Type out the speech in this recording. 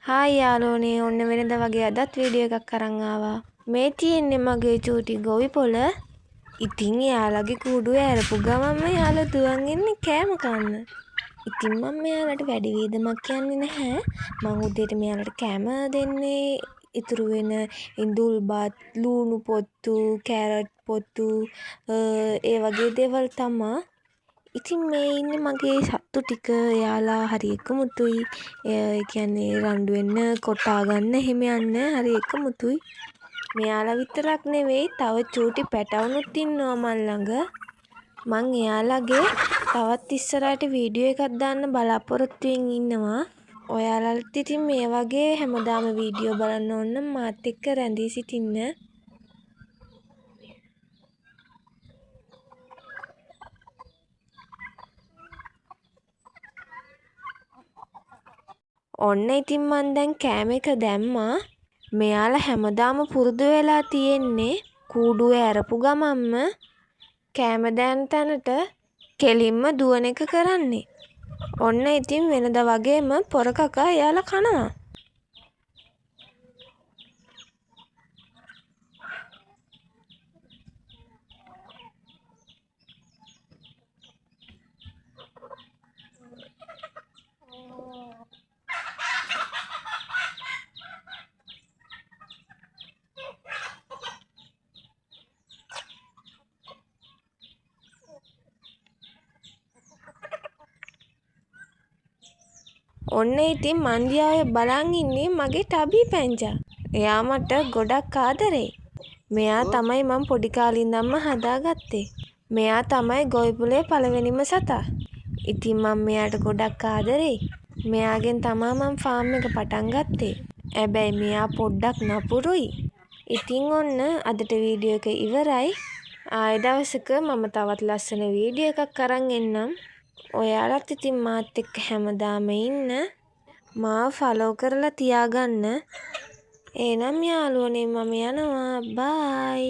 Hi යාළුවනේ ඔන්න වෙනද වගේ අදත් වීඩියෝ එකක් අරන් ආවා. මේ තියෙන්නේ මගේ චූටි ගොවි පොළ. ඉතින් එයාලගේ කූඩුව ඇරපු ගමන්ම යාළුවෝ දුවන් එන්නේ කෑම කන්න. ඉතින් මම මෙයාලට වැඩි වියදමක් කියන්නේ නැහැ. මං උදේට මෙයාලට කෑම දෙන්නේ ඉතුරු වෙන ඉඳුල් බත්, ලූණු පොත්තු, කැරට් පොත්තු ඒ වගේ දේවල් තමා. ඉතින් මේ ඉන්නේ මගේ සත්තු ටික. එයාලා හරි එකමුතුයි. ඒ කියන්නේ රණ්ඩු වෙන්න, කොටා ගන්න එහෙම යන්න හරි එකමුතුයි. මෙයාලා විතරක් නෙවෙයි තව චූටි පැටවුනුත් ඉන්නවා මන් ළඟ. මං එයාලගේ තවත් ඉස්සරහට වීඩියෝ එකක් දාන්න බලාපොරොත්තුවෙන් ඉන්නවා. ඔයාලට ඉතින් මේ වගේ හැමදාම වීඩියෝ බලන්න ඕන නම් මාත් එක්ක රැඳී සිටින්න. ඔන්න ඉතින් මං දැන් කෑම එක දැම්මා. මෙයාලා හැමදාම පුරුදු වෙලා තියෙන්නේ කූඩුව ඇරපු ගමන්ම කෑම දැන් තැනට කෙලින්ම දුවන එක කරන්නේ. ඔන්න ඉතින් වෙනද වගේම පොර කකා එයාලා කනවා. ඔන්න ඉතින් මං දිහා බලන් ඉන්නේ මගේ ටබි පැංචා. එයා මට ගොඩක් ආදරෙයි. මෙයා තමයි මං පොඩි කාලේ ඉඳන්ම හදාගත්තේ. මෙයා තමයි ගොවිපුලේ පළවෙනිම සතා. ඉතින් මං මෙයාට ගොඩක් ආදරෙයි. මෙයාගෙන් තමා මං ෆාම් එක පටන් ගත්තේ. හැබැයි මෙයා පොඩ්ඩක් නපුරුයි. ඉතින් ඔන්න අදට වීඩියෝ එක ඉවරයි. ආයෙ දවසක මම තවත් ලස්සන වීඩියෝ එකක් අරන් එන්නම්. ඔයාලත් ඉතින් මාත් එක්ක හැමදාම ඉන්න. මාව ෆලෝ කරලා තියාගන්න. එහෙනම් යාළුවනේ මම යනවා. බයි.